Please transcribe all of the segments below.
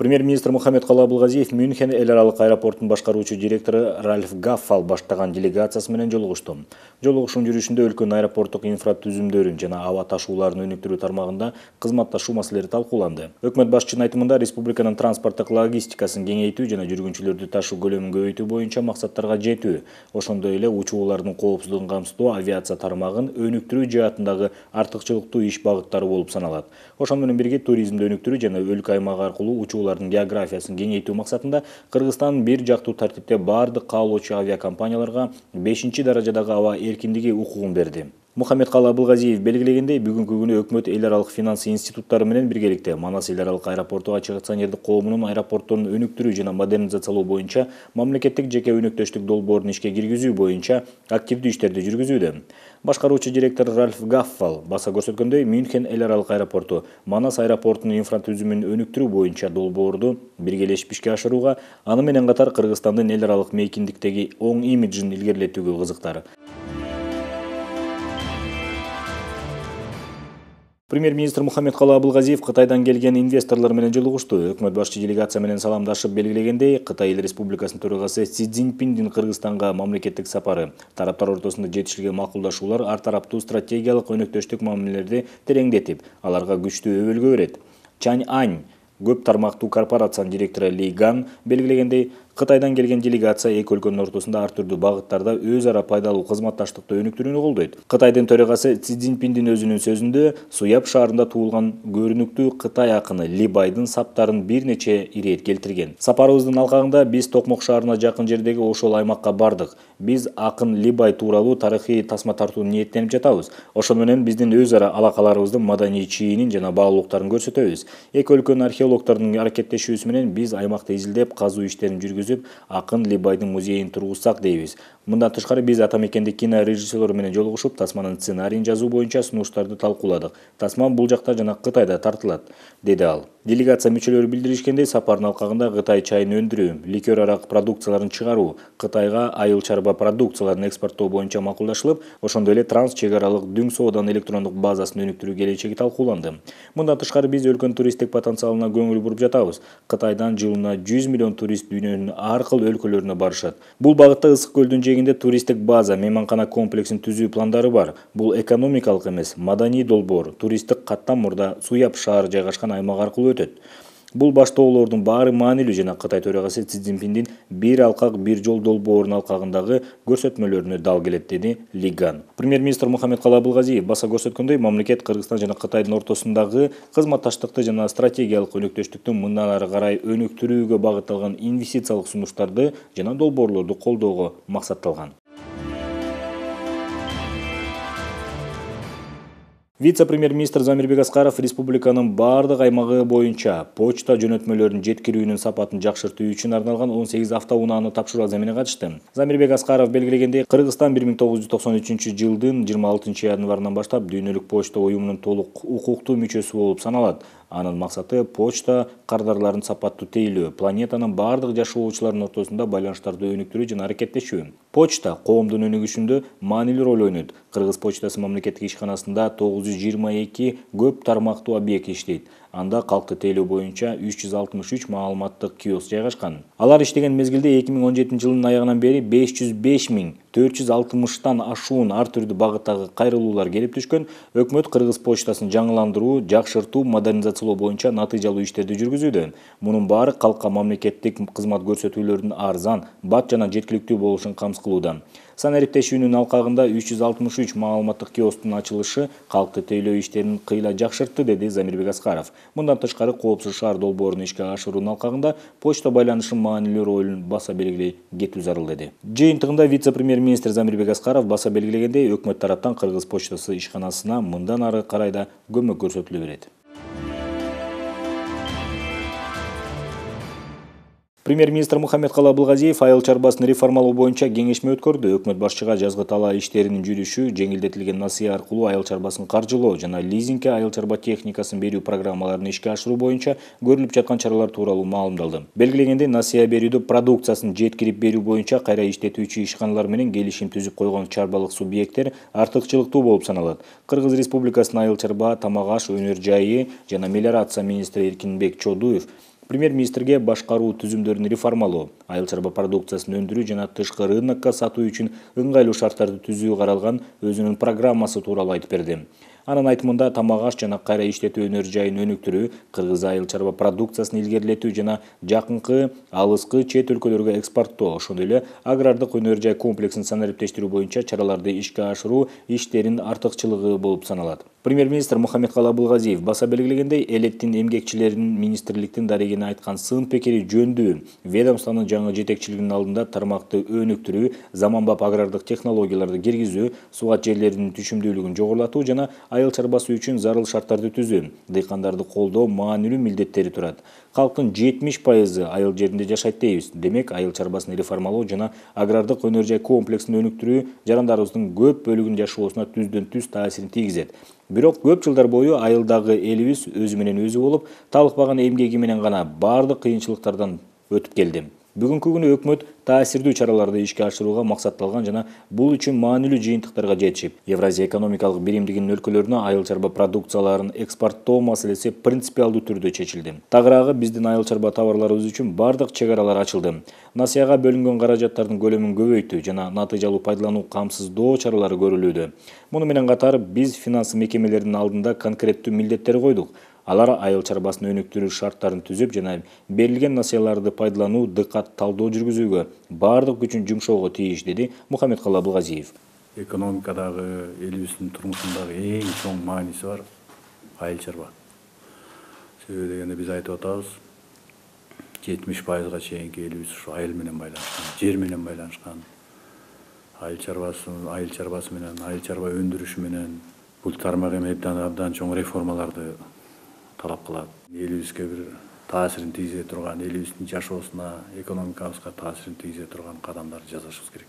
Премьер-министр Мухаммед-Калый Абылгазиев Мюнхен эл аралык аэропортунун башкаруучу директору Ральф Гаффал баштаган делегациясы менен жолугушту. Жолугушуунун жүрүшүндө өлкөнүн аэропорттук инфратүзүмдөрүн жана аба ташууларын өнүктүрүү тармагында кызматташуу маселелери талкууланды. Өкмөт башчынын айтымында республиканын транспорттук логистикасын кеңейтүү жана жүргүнчүлөрдү ташуу көлөмүн көбөйтүү боюнча максаттарга жетүү, ошондой эле учуулардын коопсуздугун камсыздоо, авиация тармагын өнүктүрүү жаатындагы артыкчылыктуу иш багыттары болуп саналат. Ошону менен бирге туризмди өнүктүрүү жана өлкө аймагы аркылуу учуулардын географиясын кеңейтүү максатында Кыргызстан бир жактуу тартипте бардык каалоочу авиакомпанияларга 5-даражадагы аба эркиндиги укугун берди. Мухаммед-Калый Абылгазиев белгилегендей, бүгүнкү күнү өкмөт эл аралык финанс институттары менен биргеликте Манас эл аралык аэропорту ачык акционердик коомунун аэропортторун өнүктүрүү жана модернизациялоо боюнча мамлекеттик жеке өнөктөштүк долбоорун ишке киргизүү боюнча активдүү иштерди жүргүзүүдө. Башкаруучу директор Ральф Гаффал баса көрсөткөндөй, Мюнхен эл аралык аэропорту Манас аэропортунун инфратүзүмүн өнүктүрүү боюнча долбоорду биргелешип ишке ашырууга, аны менен катар Кыргызстандын эл аралык мейкиндиктеги оң имиджин илгерилетүүгө кызыктар. Премьер-министр Мухаммед-Калый Абылгазиев Кытайдан келген инвесторлор менен жолугушту. Өкмөт башчы делегация менен саламдашып белгилегендей, Кытай эл республикасынын төрагасы Си Цзиньпиндин Кыргызстанга мамлекеттик сапары, тараптар ортосунда жетишилген макулдашуулар ар тараптуу стратегиялык өнөктөштүк мамилелерди тереңдетип, аларга күчтүү өбөлгө берет. Чань Ань, көп тармактуу корпорациянын директору Ли Ган белгилегендей, Кытайдан келген делегация эки өлкөнүн ортосунда ар түрдүү багыттарда өз ара пайдалуу кызматташтыкты өнүктүрүүнү колдойт. Кытайдын төрагасы Си Цзиньпиндин өзүнүн сөзүндө Суяб шаарында туулган көрүнүктүү Кытай акыны Ли Байдын саптарын бир нече ирет келтирген. Сапарыбыздын алкагында биз Токмок шаарына жакын жердеги ошол аймакка бардык. Биз акын Ли Бай тууралуу тарыхый тасма тартууну ниеттенип жатабыз. Ошону менен биздин өз ара алакаларыбыздын маданий чийинин жана баалуулуктарын көрсөтөбүз. Эки өлкөнүн археологтордун аракеттешүүсү менен биз аймакты изилдеп, казуу иштерин жүргүзүп, акын Ли Байдын музейин тургузсак дейбиз. Мындан тышкары биз ата мекендик кино режиссерлору менен жолугушуп, тасманын сценарийин жазуу боюнча сунуштарды талкууладык. Тасма бул жакта жана Кытайда тартылат, деди ал. Делегация мүчөлөрү билдиришкендей, сапардын алкагында Кытай чайын өндүрүү, ликер арак продукцияларын чыгаруу, Кытайга айыл чарба продукцияларын экспорттоо боюнча макулдашылып, ошондой эле транс чек аралык дүң сооданын электрондук базасын өнүктүрүү келечеги талкууланды. Мындан тышкары биз өлкөнүн туристтик потенциалына көңүл буруп жатабыз. Кытайдан жылына 100 миллион турист дүйнөнүн ар кыл өлкөлөрүнө барышат. Бул багытта Ысык көлдүн жээгинде туристтик база, мейманкана комплексин түзүү пландары бар. Бул экономикалык эмес, маданий долбоор. Туристтик каттам мурда Суяб шаары жайгашкан аймак аркылуу өтөт. Бул баштоолордун баары маанилүү жана Кытай төрагасы Си Цзиньпиндин бир алкак бир жол долбоорунун алкагындагы көрсөтмөлөрүнө дал келет, деди Ли Ган. Премьер-министр Мухаммед-Калый Абылгазиев баса көрсөткөндөй, мамлекет Кыргызстан жана Кытайдын ортосундагы кызматташтыкты жана стратегиялык өнөктөштүктү мындан ары карай өнүктүрүүгө багытталган инвестициялык сунуштарды жана долбоорлорду колдоого максатталган. Вице-премьер-министр Замирбек Аскаров республиканын бардык аймагы боюнча почта жөнөтмөлөрүнүн жеткирүүнүн сапатын жакшыртуу үчүн арналган 18 автоунааны тапшыруу аземине катышты. Замирбек Аскаров белгилегендей, Кыргызстан 1993 жылдын 26 январынан баштап дүйнөлүк почта уюмунун толук укуктуу мүчөсү болуп саналат. Анын максаты почта кардарларын сапаттуу тейлөө, планетанын бардык жашоочуларынын ортосунда байланыштарды өнүктүрүү жана аракеттешүү. Почта коомдун өнүгүшүндө маанилүү роль ойнойт. Кыргыз почтасы мамлекеттик ишканасында 922 көп тармактуу объект иштейт. Анда калкты тейлөө боюнча 363 маалыматтык киоск жайгашкан. Алар иштеген мезгилде 2017 жылдын аягынан бери 505.460 ашуун ар түрдүү багыттагы кайрылуулар келип түшкөн. Өкмөт Кыргыз почтасын жаңыландыруу, жакшыртуу, модернизациялоо боюнча натыйжалуу иштерди жүргүзүүдө. Мунун баары калкка мамлекеттик кызмат көрсөтүүлөрдүн арзан, бат жана жеткиликтүү болушун камсыз кылууда. Санариптешүүнүн алкагында 363 маалыматтык киосктун ачылышы калкты тейлөө иштерин кыйла жакшыртты, деди Замирбек Аскаров. Мындан тышкары коопсуз шаар долбоорун ишке ашыруунун алкагында почта байланышынын маанилүү ролун баса белгилей кетүү зарыл, деди. Жыйынтыгында вице-премьер-министр Замирбек Аскаров баса белгилегендей, өкмөт тараптан Кыргыз почтасы ишканасына мындан ары карай да көмөк көрсөтүлө берет. Премьер-министр Мухаммед-Калый Абылгазиев айыл чарбасын реформалоо боюнча кеңешме өткөрдү. Өкмөт башчыга жазгы талаа иштеринин жүрүшү, жеңилдетилген насыя аркылуу айыл чарбасын каржылоо жана лизингке айыл чарба техникасын берүү программаларын ишке ашыруу боюнча көрүлүп жаткан чаралар тууралуу маалымдалды. Белгилегендей, насыя берүүдө продукциясын жеткирип берүү боюнча кайра иштетүүчү ишканалар менен келишим түзүп койгон чарбалык субъекттер артыкчылыктуу болуп саналат. Кыргыз Республикасынын айыл чарба, тамак аш, өнөр жайы жана мелиорация министри Эркинбек Чодуев Премьер-министрге башкаруу түзүмдөрүн реформалоо, айыл чарба продукциясын өндүрүү жана тышкы рынокко сатуу үчүн ыңгайлуу шарттарды түзүү каралган өзүнүн программасы тууралуу айтып берди. Анын айтымында тамак аш жана кайра иштетүү өнөр жайын өнүктүрүү, кыргыз айыл чарба продукциясын илгерилетүү жана жакынкы, алыскы чет өлкөлөргө экспорттоо, ошондой эле агрардык өнөр жай комплексин санариптештирүү боюнча чараларды ишке ашыруу иштерин артыкчылыгы болуп саналат. Премьер-министр Мухаммедкалый Абылгазиев баса белгилегендей, элеттин эмгекчилеринин министрликтин дарегине айткан сын пикири жөндүү. Ведомствонун жаңы жетекчилигинин алдында тармакты өнүктүрүү, заманбап агрардык технологияларды киргизүү, сугат жерлеринин түшүмдүүлүгүн жогорулатуу жана айыл чарбасы үчүн зарыл шарттарды түзүү, дыйкандарды колдоо маанилүү милдеттери турат. Калктын 70% айыл жеринде жашайт дейбиз. Демек, айыл чарбасын реформалоо жана агрардык өнөр жай комплексин өнүктүрүү жарандарыбыздын көп бөлүгүнүн жашоосуна түздөн түз таасирин тийгизет. Бирок көп жылдар бою айылдагы элибиз өзү менен өзү болуп, талыкпаган эмгеги менен гана бардык кыйынчылыктардан өтүп келди. Бүгүнкү күнү өкмөт таасирдүү чараларды ишке ашырууга максатталган жана бул үчүн маанилүү жыйынтыктарга жетишип, Евразия экономикалык биримдигинин өлкөлөрүнө айыл чарба продукцияларын экспорттоо маселеси принципиалдуу түрдө чечилди. Тагыраагы биздин айыл чарба товарларыбыз үчүн бардык чек аралар ачылды. Насыяга бөлүнгөн каражаттардын көлөмүн көбөйтүү жана натыйжалуу пайдалануу камсыздоо чаралары көрүлүүдө. Муну менен катар биз финансы мекемелеринин алдында конкреттүү милдеттер койдук. Алар айыл чарбасын өнүктүрүү шарттарын түзүп жана берилген насыяларды пайдалануу дыкат талдоо жүргүзүүгө бардык күчүн жумшоого тийиш, деди Мухаммедкалый Абылгазиев. Экономикадагы, элибиздин турмушундагы эң чоң мааниси бар айыл чарба. Себеби дегенде биз айтып атабыз, 70%га чейинки элибиз ушу айыл менен байланышкан, жер менен байланышкан. Айыл чарбасы менен, айыл чарба өндүрүшү менен бул тармак эми абдан чоң реформаларды талап кылат. Элибизге бир таасирин тийгизе турган, элибиздин жашоосуна, экономикабызга таасирин тийгизе турган кадамдарды жасашыбыз керек.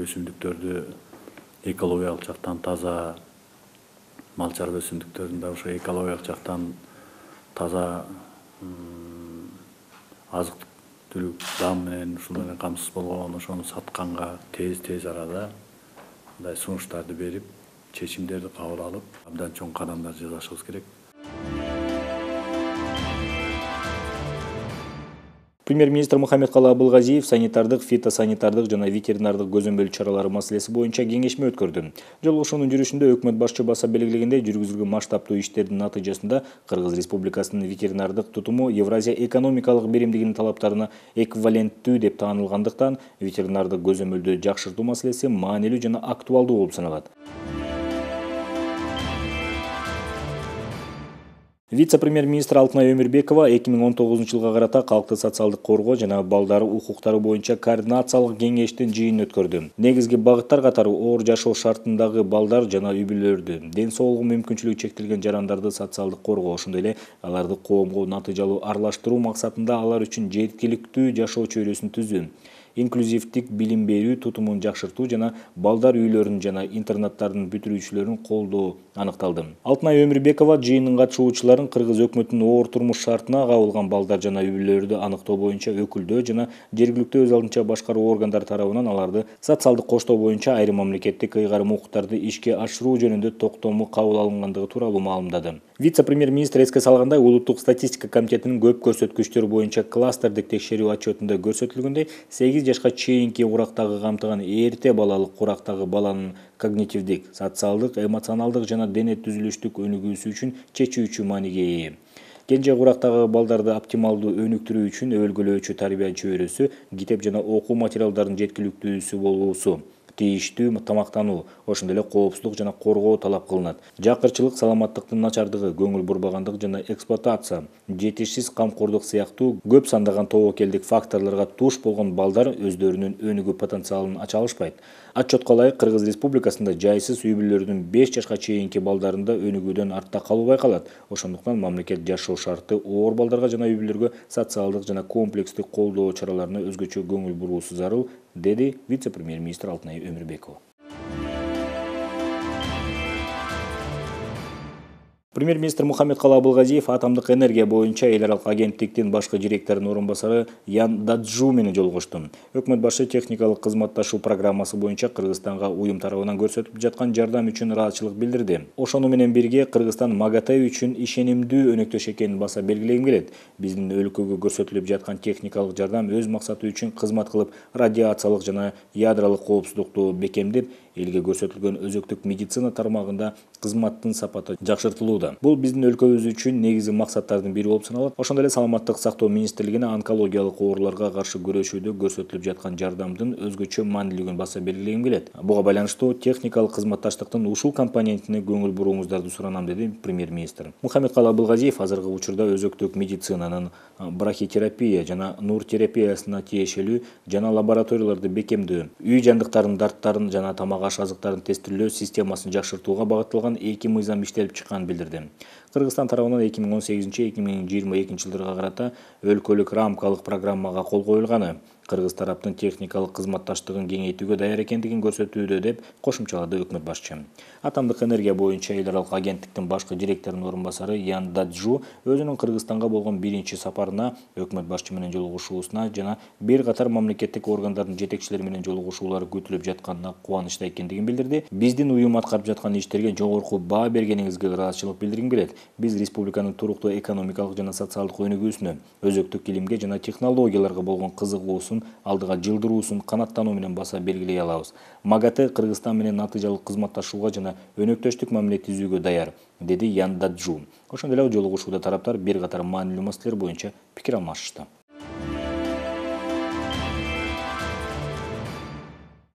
Өсүмдүктөрдү экологиялык жактан таза, мал чарба өсүмдүктөрүн да ошо экологиялык жактан таза азык түлүк дам менен ушул менен камсыз болгон, ошону сатканга тез арада мындай сунуштарды берип, чечимдерди кабыл алып, абдан чоң кадамдар жасашыбыз керек. Премьер-министр Мухаммедкалый Абылгазиев санитардык, фитосанитардык жана ветеринардык көзөмөл чаралары маселеси боюнча кеңешме өткөрдү. Жолугушуунун жүрүшүндө өкмөт башчы баса белгилегендей, жүргүзүлгөн масштабтуу иштердин натыйжасында Кыргыз Республикасынын ветеринардык тутуму Евразия экономикалык биримдигинин талаптарына эквиваленттүү деп таанылгандыктан, ветеринардык көзөмөлдү жакшыртуу маселеси маанилүү жана актуалдуу болуп саналат. Вице-премьер-министр Алтынай Өмүрбекова 2019-жылга карата калкты социалдык коргоо жана балдар укуктары боюнча координациялык кеңештин жыйынын өткөрдү. Негизги багыттар катары оор жашоо шартындагы балдар жана үй-бүлөлөрдү, ден соолугу мүмкүнчүлүгү чектелген жарандарды социалдык коргоо, ошондой эле аларды коомго натыйжалуу аралаштыруу максатында алар үчүн жеткиликтүү жашоо чөйрөсүн түзүү, инклюзивдик билим берүү тутумун жакшыртуу жана балдар үйлөрүн жана интернаттардын бүтүрүүчүлөрүн колдоо аныкталды. Алтынай Өмүрбекова жыйындын катышуучуларын кыргыз өкмөтүнүн оор турмуш шартына кабылган балдар жана үй-бүлөлөрдү аныктоо боюнча өкүлдөө жана жергиликтүү өз алдынча башкаруу органдары тарабынан аларды социалдык коштоо боюнча айрым мамлекеттик ыйгарым укуктарды ишке ашыруу жөнүндө токтому кабыл алынгандыгы тууралуу маалымдады. Вице-премьер-министр эске салгандай, улуттук статистика комитетинин көп көрсөткүчтөр боюнча кластердик текшерүү отчетунда көрсөтүлгөндөй, 8 жашка чейинки курактагы камтыган эрте балалык курактагы баланын когнитивдик, социалдык, эмоционалдык жана дене түзүлүштүк өнүгүүсү үчүн чечүүчү мааниге ээ. Кенже курактагы балдарды оптималдуу өнүктүрүү үчүн өлгөлөөчү тарбия чөйрөсү, китеп жана окуу материалдарынын жеткиликтүүсү болуусу, тийиштүү тамактануу, ошондой эле коопсуздук жана коргоо талап кылынат. Жакырчылык, саламаттыктын начардыгы, көңүл бурбагандык жана эксплуатация, жетишсиз камкордук сыяктуу көп сандаган тобокелдик факторлорго туш болгон балдар өздөрүнүн өнүгүү потенциалын ача алышпайт. Отчетко ылайык, Кыргыз Республикасында жайсыз үй-бүлөлөрдүн 5 жашка чейинки балдарында өнүгүүдөн артта калуу байкалат. Ошондуктан мамлекет жашоо шарты оор балдарга жана үй-бүлөлөргө социалдык жана комплекстик колдоо чараларына өзгөчө көңүл буруусу зарыл, деди вице-премьер-министр Алтынай Өмүрбекова. Премьер-министр Мухаммедкалый Абылгазиев атомдык энергия боюнча эл аралык агенттиктин башкы директорунун орун басары Ян Даджу менен жолугушту. Өкмөт башы техникалык кызматташуу программасы боюнча Кыргызстанга уюм тарабынан көрсөтүп жаткан жардам үчүн ыраазычылык билдирди. Ошону менен бирге Кыргызстан МАГАТЭ үчүн ишенимдүү өнөктөш экенин баса белгилегим келет. Биздин өлкөгө көрсөтүлүп жаткан техникалык жардам өз максаты үчүн кызмат кылып, радиациялык жана ядролук коопсуздукту бекемдеп, элге көрсөтүлгөн өзөктүк медицина тармагында кызматтын сапаты жакшыртылууда. Бул биздин өлкөбүз үчүн негизги максаттардын бири болуп саналат. Ошондой эле Саламаттык сактоо министрлигине онкологиялык ооруларга каршы күрөшүүдө көрсөтүлүп жаткан жардамдын өзгөчө маанилүүлүгүн баса белгилегим келет. Буга байланыштуу техникалык кызматташтыктын ушул компонентине көңүл бурууңуздарды суранам, деди премьер-министр. Мухаммедкалый Абылгазиев азыркы учурда өзөктүк медицинанын брахитерапия жана нур терапиясына тиешелүү жана лабораторияларды бекемдөө, үй жандыктарынын дарттарын жана тамак аш азыктарын тестирлөө системасын жакшыртууга багытталган 2 мыйзам иштелип чыкканын билдирди. Кыргызстан тарабынан 2018-2022 жылдарга карата өлкөлүк рамкалык программага кол коюлганы Кыргыз тараптын техникалык кызматташтыгын кеңейтүүгө даяр экендигин көрсөтүүдө, деп кошумчалады өкмөт башчы. Атомдук энергия боюнча эл аралык агенттиктин башкы директорунун орун басары Ян Даджу өзүнүн Кыргызстанга болгон биринчи сапарына, өкмөт башчы менен жолугушуусуна жана бир катар мамлекеттик органдардын жетекчилери менен жолугушуулары күтүлүп жатканына кубанычта экендигин билдирди. Биздин уюм аткарып жаткан иштерге жогорку баа бергениңизге ыраазычылык билдиргим келет. Биз республиканын туруктуу экономикалык жана социалдык өнүгүүсүнө, өзөктүк илимге жана технологияларга болгон кызыгуусун алдыга жылдыруусун канаттануу менен баса белгилей алабыз. МАГАТЭ Кыргызстан менен натыйжалык кызматташууга жана өнөктөштүк мамиле түзүүгө даяр, деди Ян Даджу. Ошондой эле жолугушууда тараптар бир катар маанилүү маселелер боюнча пикир алмашышты.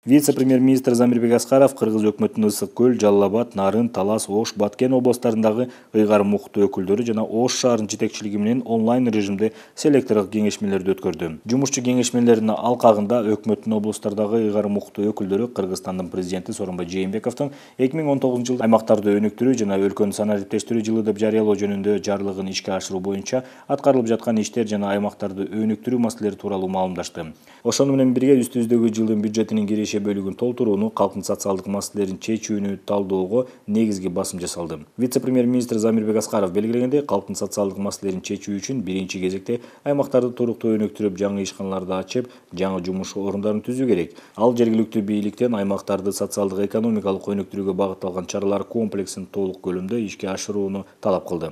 Вице-премьер-министр Замирбек Аскаров Кыргыз өкмөтүнүн Ысык көл, Жалал Абад, Нарын, Талас, Ош, Баткен областарындагы ыйгар мукты өкүлдөрү жана Ош шаарынын жетекчилиги менен онлайн режимде селектордук кеңешмелерди өткөрдү. Жумушчу кеңешмелеринин алкагында өкмөттүн областардагы ыйгар мукты өкүлдөрү Кыргызстандын президенти Сооронбай Жээнбековдун 2019 жылы аймактарды өнүктүрүү жана өлкөнү санариптештирүү жылы деп жарыялоо жөнүндө жарлыгын ишке ашыруу боюнча аткарылып жаткан иштер жана аймактарды өнүктүрүү маселелери тууралуу маалымдашты. Ошону менен бирге үстүбүздөгү жылдын бюджетинин киреше бөлүгүн толтурууну, калктын социалдык маселелерин чечүүнү талдоого негизги басым жасалды. Вице-премьер-министр Замирбек Аскаров белгилегендей, калктын социалдык маселелерин чечүү үчүн биринчи кезекте аймактарды туруктуу өнүктүрүп, жаңы ишканаларды ачып, жаңы жумуш орундарын түзүү керек. Ал жергиликтүү бийликтен аймактарды социалдык экономикалык өнүктүрүүгө багытталган чаралар комплексин толук көлөмдө ишке ашырууну талап кылды.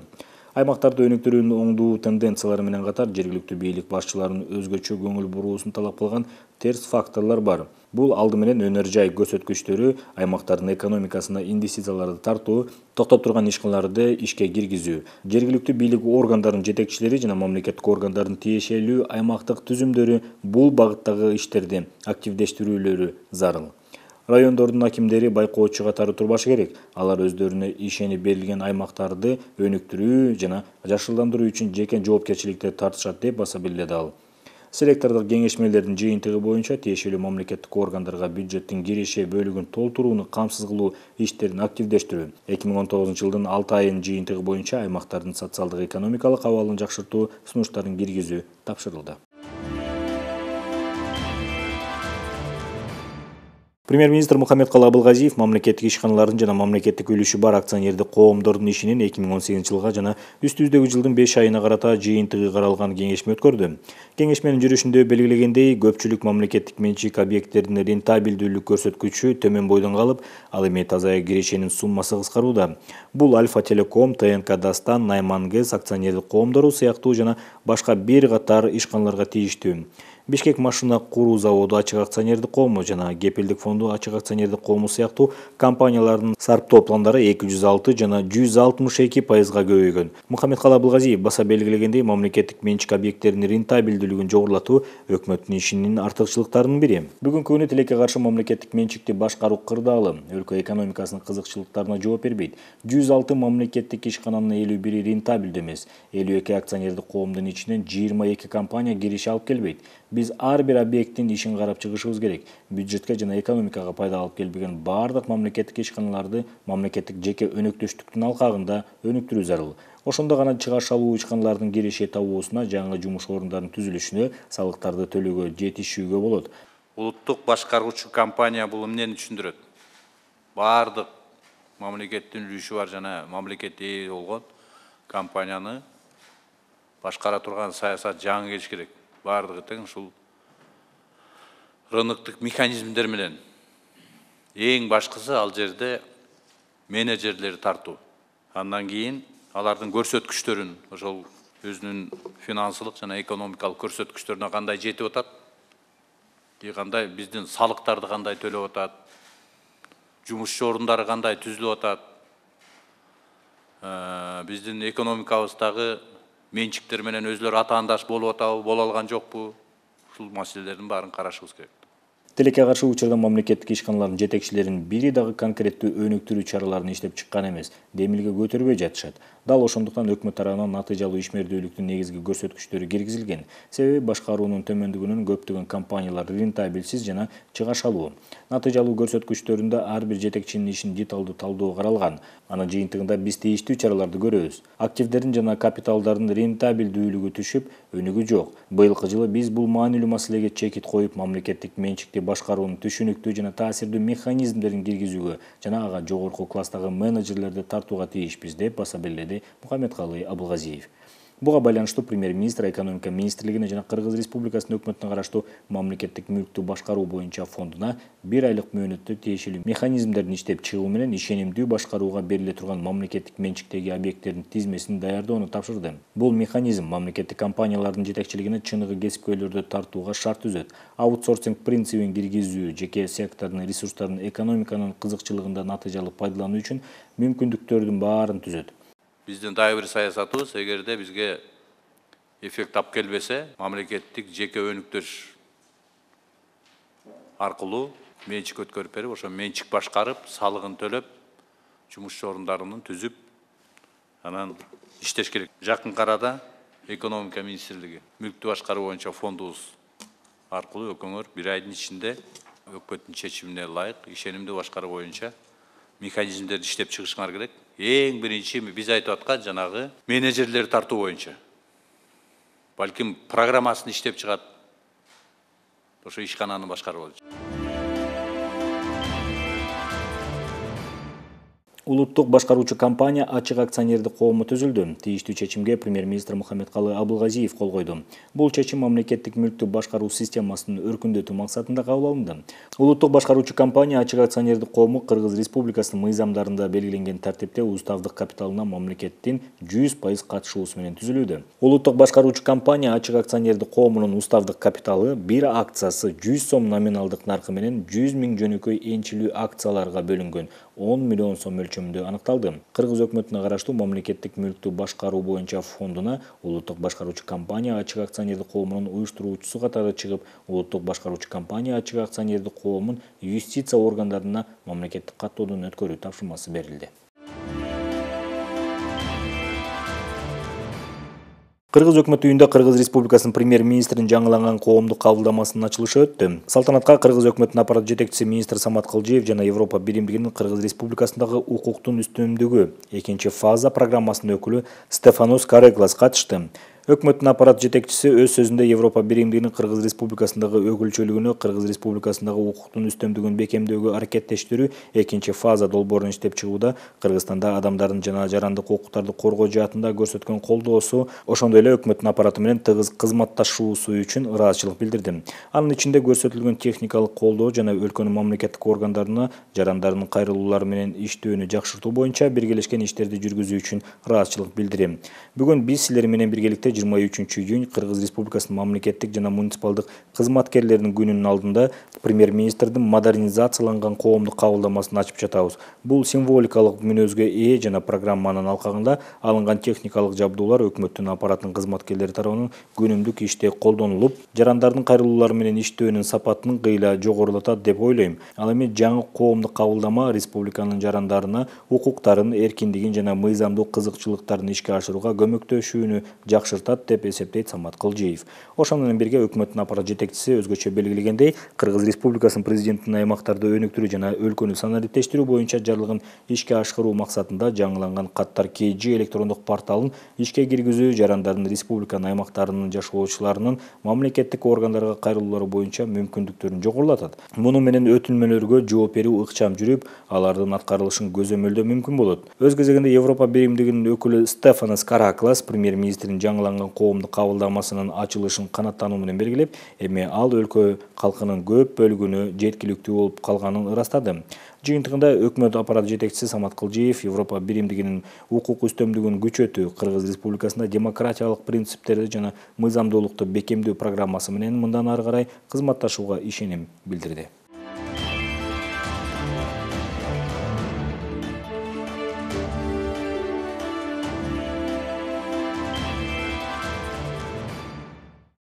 Аймактарды өнүктүрүүнүн оңдуу тенденциялары менен катар жергиликтүү бийлик башчыларынын өзгөчө көңүл буруусун талап кылган терс факторлор бар. Бул алды менен өнөр жай көрсөткүчтөрү, аймактардын экономикасына инвестицияларды тартуу, токтоп турган ишканаларды ишке киргизүү, жергиликтүү бийлик органдарынын жетекчилери жана мамлекеттик органдардын тиешелүү аймактык түзүмдөрү бул багыттагы иштерди активдештирүүлөрү зарыл. Райондордун акимдери байкоочу катары турбашы керек. Алар өздөрүнө ишенип берилген аймактарды өнүктүрүү жана жашылдандыруу үчүн жеке жоопкерчиликти тартышат, деп баса белгиледи ал. Селектордук кеңешмелердин жыйынтыгы боюнча тиешелүү мамлекеттик органдарга бюджеттин киреше бөлүгүн толтурууну камсыз кылуу иштерин активдештирүү. 2019 жылдын 6 айынын жыйынтыгы боюнча аймактардын социалдык экономикалык абалын жакшыртуу сунуштарын киргизүү тапшырылды. Премьер-министр Мухаммедкалый Абылгазиев мамлекеттик ишканалардын жана мамлекеттик үлүшү бар акционердик коомдордун ишинин 2018 жылга жана үстүбүздөгү жылдын 5 айына карата жыйынтыгы каралган кеңешме өткөрдү. Кеңешменин жүрүшүндө белгилегендей, көпчүлүк мамлекеттик менчик объекттердин рентабелдүүлүк көрсөткүчү төмөн бойдон калып, ал эми таза кирешенин суммасы кыскарууда. Бул Альфа Телеком, ТНК Дастан, Найман ГЭС акционердик коомдору сыяктуу жана башка бир катар ишканаларга тийиштүү. Бишкек машина куруу заводу ачык акционердик коому жана Кепилдик фонду ачык акционердик коому сыяктуу компаниялардын сарптоо пландары 206 жана 162% көбөйгөн. Мухаммедкалый Абылгазиев баса белгилегендей, мамлекеттик менчик объекттеринин рентабелдүүлүгүн жогорулатуу өкмөттүн ишинин артыкчылыктарынын бири. Бүгүнкү күнү тилекке каршы мамлекеттик менчикти башкаруу кырдаалы, өлкө экономикасынын кызыкчылыктарына жооп бербейт. 106 мамлекеттик ишкананын 51 рентабелдүү эмес, 52 акционердик коомдун ичинен 22 компания киреше алып келбейт. Биз ар бир объекттин ишин карап чыгышыбыз керек. Бюджетке жана экономикага пайда алып келбеген бардык мамлекеттик ишканаларды мамлекеттик жеке өнөктөштүктүн алкагында өнүктүрүү зарыл. Ошондо гана чыгаш алуу ишканалардын киреше табуусуна, жаңы жумуш орундарын түзүлүшүнө, салыктарды төлөөгө жетишүүгө болот. Улуттук башкаруучу компания бул эмнени түшүндүрөт? Бардык мамлекеттин үлүшү бар жана мамлекет ээ болгон компанияны башкара турган саясат жаңы келиш керек. Бардыгы тең ушул рыноктук механизмдер менен. Эң башкысы ал жерде менеджерлерди тартуу. Андан кийин алардын көрсөткүчтөрүн, ошол өзүнүн финансылык жана экономикалык көрсөткүчтөрүнө кандай жетип атат, кандай биздин салыктарды кандай төлөп атат, жумушчу орундары кандай түзүлүп атат, биздин экономикабыздагы менчиктер менен өзлөрү атаандаш болуп атабы, боло алган жокпу, ушул маселелердин баарын карашыбыз керек. Тилекке каршы учурда мамлекеттик ишканалардын жетекчилеринин бири дагы конкреттүү өнүктүрүү чараларын иштеп чыккан эмес, демилге көтөрбөй жатышат. Дал ошондуктан өкмөт тарабынан натыйжалуу ишмердүүлүктүн негизги көрсөткүчтөрү киргизилген. Себеби башкаруунун төмөндүгүнөн көптөгөн компаниялар рентабелсиз жана чыгашалуу. Натыйжалуу көрсөткүчтөрүндө ар бир жетекчинин ишин деталдуу талдоо каралган. Анын жыйынтыгында биз тийиштүү чараларды көрөбүз. Активдердин жана капиталдардын рентабелдүүлүгү түшүп, өнүгүү жок. Быйылкы жылы биз бул маанилүү маселеге чекит коюп, мамлекеттик менчикти башкаруунун түшүнүктүү жана таасирдүү механизмдерин киргизүүгө жана ага жогорку класстагы менеджерлерди тартууга тийишпиз, деп баса белгиледи Мухаммедкалый Абылгазиев. Буга байланыштуу премьер-министр экономика министрлигине жана Кыргыз Республикасынын өкмөтүнө караштуу мамлекеттик мүлктү башкаруу боюнча фондуна 1 айлык мөөнөттө тиешелүү механизмдерин иштеп чыгуу менен ишенимдүү башкарууга бериле турган мамлекеттик менчиктеги объекттердин тизмесин даярдоону тапшырды. Бул механизм мамлекеттик компаниялардын жетекчилигине чыныгы кесипкөйлөрдү тартууга шарт түзөт. Аутсорсинг принцибин киргизүү, жеке сектордун ресурстарын экономиканын кызыкчылыгында натыйжалуу пайдалануу үчүн мүмкүндүктөрдүн баарын түзөт. Биздин дагы бир саясатыбыз, эгерде бизге эффект алып келбесе, мамлекеттик жеке өнүктүрүш аркылуу менчик өткөрүп берип, ошо менчик башкарып, салыгын төлөп, жумушчу орундарынын түзүп, анан иштеш керек. Жакынкы арада экономика министрлиги мүлктү башкаруу боюнча фондубуз аркылуу өкмөт 1 айдын ичинде өкмөттүн чечимине ылайык ишенимдүү башкаруу боюнча механизмдерди иштеп чыгышыңар керек. Эң биринчи биз айтып аткан жанагы менеджерлерди тартуу боюнча. Балким программасын иштеп чыгат. Ошо ишкананы башкарып алат. Улуттук башкаруучу компания ачык акционердик коому түзүлдү. Тийиштүү чечимге премьер-министр Мухаммедкалый Абылгазиев кол койду. Бул чечим мамлекеттик мүлктү башкаруу системасын өркүндөтүү максатында кабыл алынды. Улуттук башкаруучу компания ачык акционердик коому Кыргыз Республикасынын мыйзамдарында белгиленген тартипте уставдык капиталына мамлекеттин 100% катышуусу менен түзүлүүдө. Улуттук башкаруучу компания ачык акционердик коомунун уставдык капиталы бир акциясы 100 сом номиналдык наркы менен 100 000 жөнөкөй энчилүү акцияларга бөлүнгөн 10 миллион сом мөлчөмүндө аныкталды. Кыргыз өкмөтүнө караштуу мамлекеттик мүлктү башкаруу боюнча фондуна улуттук башкаруучу компания ачык акционердик коомунун уюштуруучусу катары чыгып, улуттук башкаруучу компания ачык акционердик коомун юстиция органдарына мамлекеттик каттоодон өткөрүү тапшырмасы берилди. Кыргыз өкмөт үйүндө Кыргыз Республикасынын премьер-министринин жаңыланган коомдук кабылдамасынын ачылышы өттү. Салтанатка Кыргыз өкмөтүнүн аппарат жетекчиси министр Самат Кылжиев жана Европа биримдигинин Кыргыз Республикасындагы укуктун үстөмдүгү 2-фаза программасынын өкүлү Стефанос Кареглас катышты. Өкмөттүн аппарат жетекчиси өз сөзүндө Европа биримдигинин Кыргыз Республикасындагы өкүлчүлүгүнө Кыргыз Республикасындагы укуктун үстөмдүгүн бекемдөөгө аракеттештирүү 2-фаза долбоорун иштеп чыгууда Кыргызстанда адамдардын жана жарандык укуктарды коргоо жаатында көрсөткөн колдоосу, ошондой эле өкмөттүн аппараты менен тыгыз кызматташуусу үчүн ыраазычылык билдирди. Анын ичинде көрсөтүлгөн техникалык колдоо жана өлкөнүн мамлекеттик органдарына жарандардын кайрылуулары менен иштөөнү жакшыртуу боюнча биргелешкен иштерди жүргүзүү үчүн ыраазычылык билдирем. Бүгүн биз силер менен биргеликте 23-июнь Кыргыз Республикасынын мамлекеттик жана муниципалдык кызматкерлеринин күнүнүн алдында премьер-министрдин модернизацияланган коомдук кабылдамасын ачып жатабыз. Бул символикалык мүнөзгө ээ жана программанын алкагында алынган техникалык жабдуулар өкмөттүн аппараттын кызматкерлери тарабынан күнүмдүк иште колдонулуп, жарандардын кайрылуулары менен иштөөнүн сапатын кыйла жогорулатат деп ойлойм. Ал эми жаңы коомдук кабылдама республиканын жарандарына укуктарын, эркиндигин жана мыйзамдуу кызыкчылыктарын ишке ашырууга көмөктөшүүнү жакшыртат жатат деп эсептейт Самат Кылжиев. Ошол менен бирге өкмөттүн аппарат жетекчиси өзгөчө белгилегендей, Кыргыз Республикасынын президентинин аймактарды өнүктүрүү жана өлкөнү санариптештирүү боюнча жарлыгын ишке ашыруу максатында жаңыланган Каттар KG электрондук порталын ишке киргизүү, жарандардын республиканын аймактарынын жашоочуларынын мамлекеттик органдарга кайрылуулары боюнча мүмкүндүктөрүн жогорулатат. Муну менен өтүнмөлөргө жооп берүү ыкчам жүрүп, алардын аткарылышын көзөмөлдөө мүмкүн болот. Өз кезегинде Европа биримдигинин өкүлү Стефанос Караклас премьер-министрдин жаңыланган коомдук кабылдамасынын ачылышын канаттануу менен белгилеп, эми ал өлкө калкынын көп бөлүгүнө жеткиликтүү болуп калганын ырастады. Жыйынтыгында өкмөт аппарат жетекчиси Самат Кылжиев Европа биримдигинин укук үстөмдүгүн күчөтүү, Кыргыз Республикасында демократиялык принциптерди жана мыйзамдуулукту бекемдөө программасы менен мындан ары карай кызматташууга ишеним билдирди.